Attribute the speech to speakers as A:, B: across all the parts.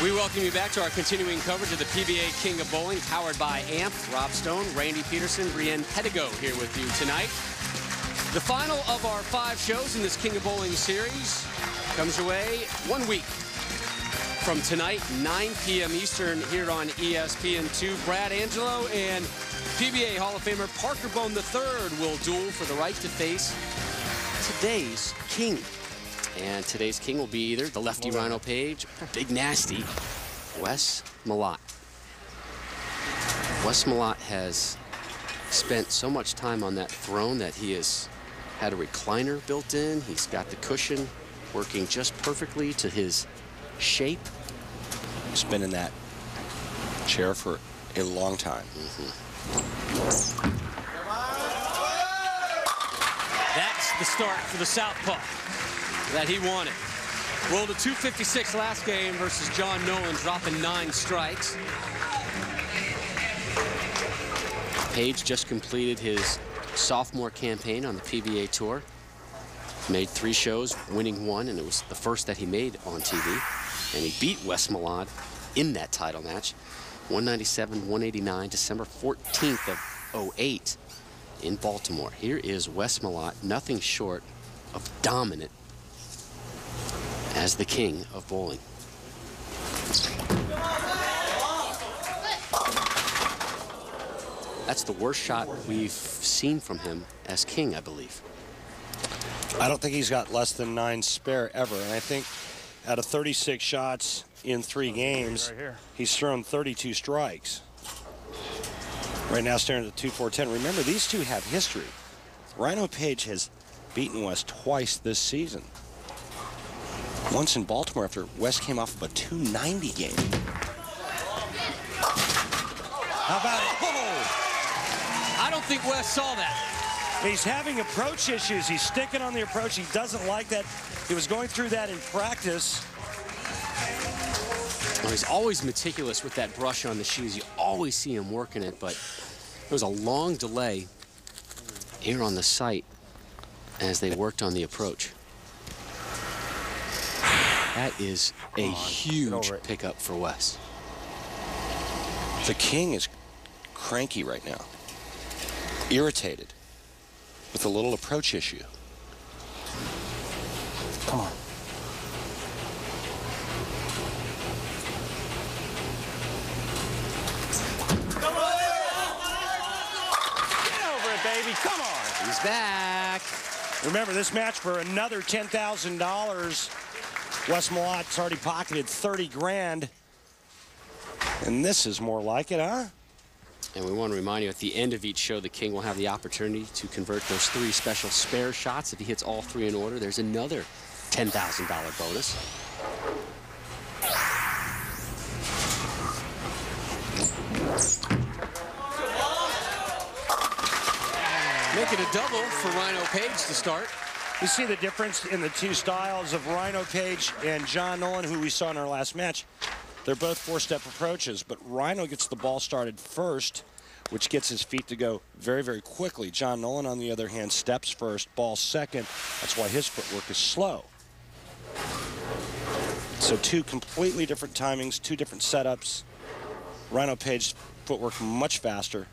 A: We welcome you back to our continuing coverage of the PBA King of Bowling, powered by AMP. Rob Stone, Randy Peterson, Brienne Pedigo here with you tonight. The final of our 5 shows in this King of Bowling series comes your way 1 week from tonight, 9 p.m. Eastern, here on ESPN2. Brad Angelo and PBA Hall of Famer Parker Bohn III will duel for the right to face today's king. And today's king will be either the lefty Rhino Page, big nasty Wes Malott. Wes Malott has spent so much time on that throne that he has had a recliner built in. He's got the cushion working just perfectly to his shape.
B: He's been in that chair for a long time.
A: That's the start for the southpaw that he wanted. Rolled a 256 last game versus John Nolan, dropping 9 strikes. Page just completed his sophomore campaign on the PBA Tour. Made 3 shows, winning 1, and it was the first that he made on TV. And he beat Wes Malott in that title match. 197-189, December 14th of 08 in Baltimore. Here is Wes Malott, nothing short of dominant as the king of bowling. That's the worst shot we've seen from him as king, I believe.
B: I don't think he's got less than 9 spare ever. And I think out of 36 shots in 3 games, he's thrown 32 strikes. Right now staring at the 2-4-10. Remember, these two have history. Rhino Page has beaten Wes twice this season. Once in Baltimore after Wes came off of a 290 game. How about it?
A: Oh! I don't think Wes saw that.
B: He's having approach issues. He's sticking on the approach. He doesn't like that. He was going through that in practice.
A: Well, he's always meticulous with that brush on the shoes. You always see him working it, but there was a long delay here on the site as they worked on the approach. That is a huge pickup for Wes.
B: The king is cranky right now, irritated with a little approach issue. Come on.
C: Get over it, baby. Come on.
A: He's back.
B: Remember, this match for another $10,000. Wes Malott's already pocketed 30 grand. And this is more like it, huh?
A: And we want to remind you, at the end of each show, the king will have the opportunity to convert those 3 special spare shots. If he hits all 3 in order, there's another $10,000 bonus. Make it a double for Rhino Page to start.
B: You see the difference in the 2 styles of Rhino Page and John Nolan, who we saw in our last match. They're both 4-step approaches, but Rhino gets the ball started first, which gets his feet to go very, very quickly. John Nolan, on the other hand, steps first, ball second. That's why his footwork is slow. So 2 completely different timings, 2 different setups. Rhino Page's footwork much faster.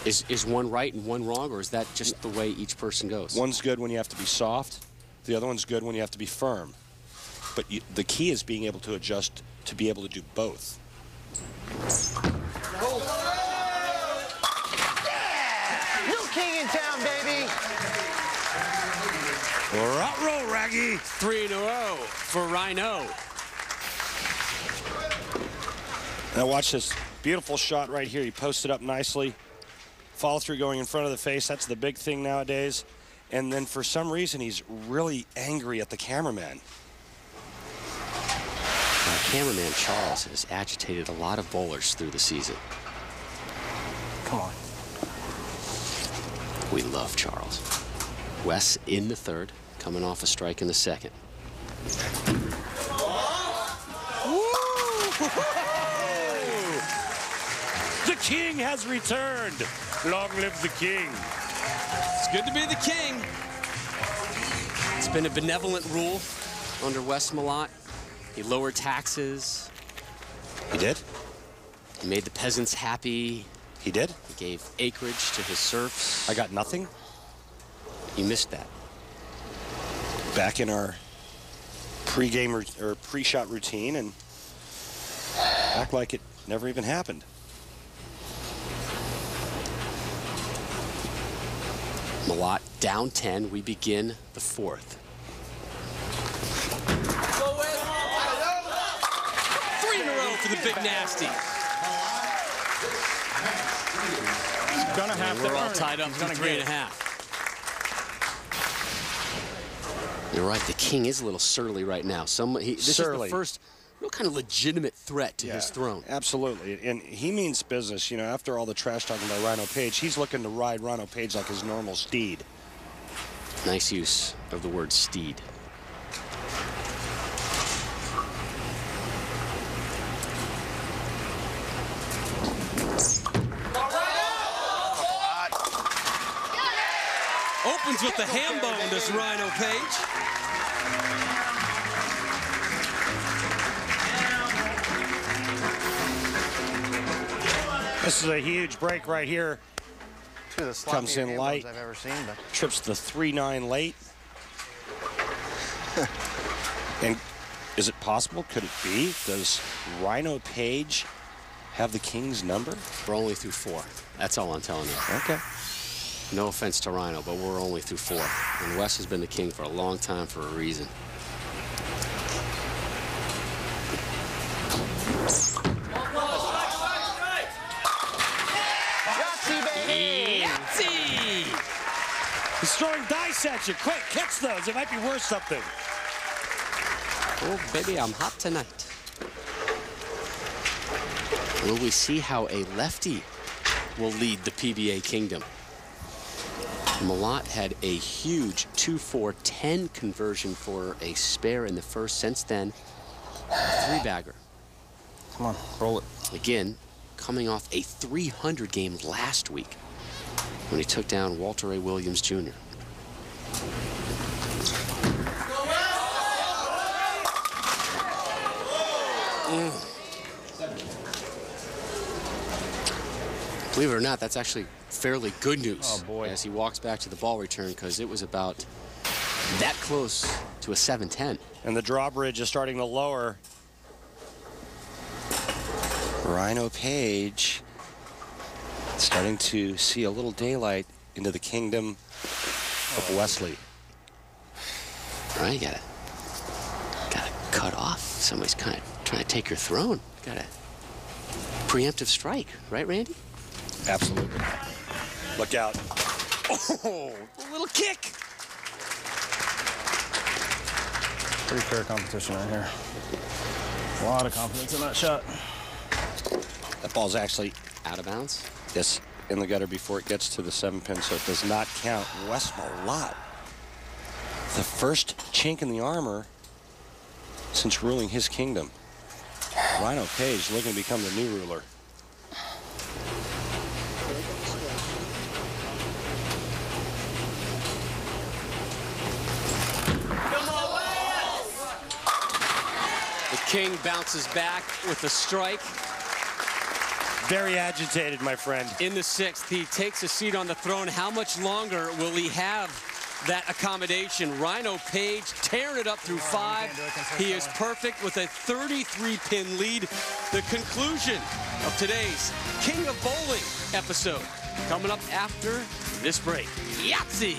A: Is one right and one wrong, or is that just the way each person goes?
B: One's good when you have to be soft. The other one's good when you have to be firm. But the key is being able to adjust to be able to do both.
C: Yeah! New king in town, baby.
B: Roll, Raggy.
A: 3 in a row for Rhino.
B: Now watch this beautiful shot right here. He posted up nicely. Follow through going in front of the face. That's the big thing nowadays. And then for some reason, he's really angry at the cameraman.
A: Cameraman Charles has agitated a lot of bowlers through the season.
C: Come on.
A: We love Charles. Wes in the 3rd, coming off a strike in the 2nd.
B: The king has returned. Long live the king.
A: It's good to be the king. It's been a benevolent rule under Wes Malott. He lowered taxes,
B: He did?
A: He made the peasants happy.
B: He did?
A: He gave acreage to his serfs.
B: I got nothing?
A: You missed that.
B: Back in our pre-game or pre-shot routine and act like it never even happened.
A: Malott down 10. We begin the fourth. 3 in a row for the Big Nasty.
C: He's gonna have to.
A: We're all tied up to 3.5. You're right. The king is a little surly right now. This is the first real kind of legitimate threat to his throne.
B: Absolutely. And he means business. You know, after all the trash talking by Rhino Page, he's looking to ride Rhino Page like his normal steed.
A: Nice use of the word steed. Opens with the ham bone, does Rhino Page.
B: This is a huge break right here.
C: Two of the
B: Comes in light.
C: I've ever seen, but
B: Trips the 3-9 late. And is it possible? Could it be? Does Rhino Page have the king's number?
A: We're only through 4. That's all I'm telling you.
B: Okay.
A: No offense to Rhino, but we're only through 4. And Wes has been the king for a long time for a reason.
C: Yahtzee, baby!
A: Yahtzee!
B: He's throwing dice at you. Quick, catch those. It might be worth something.
A: Oh, baby, I'm hot tonight. Will we see how a lefty will lead the PBA kingdom? Malott had a huge 2-4-10 conversion for a spare in the first. Since then, a 3-bagger.
C: Come on, roll it.
A: Again, coming off a 300 game last week when he took down Walter A. Williams Jr. Believe it or not, that's actually fairly good news.
C: Oh, boy.
A: As he walks back to the ball return, because it was about that close to a 7-10.
B: And the drawbridge is starting to lower. Rhino Page starting to see a little daylight into the kingdom of Wesley.
A: All right, you gotta cut off. Somebody's kind of trying to take your throne. Got a preemptive strike, right, Randy?
B: Absolutely. Look out. Oh,
A: A little kick.
C: Pretty fair competition right here. A lot of confidence in that shot.
B: that ball's actually
A: Out of bounds.
B: yes, in the gutter before it gets to the 7-pin, so it does not count. Wes Malott, the first chink in the armor since ruling his kingdom. Rhino Page looking to become the new ruler.
A: The king bounces back with a strike.
B: Very agitated, my friend.
A: In the 6th, he takes a seat on the throne. How much longer will he have that accommodation? Rhino Page tearing it up through 5. He is perfect with a 33-pin lead. The conclusion of today's King of Bowling episode coming up after this break. Yahtzee!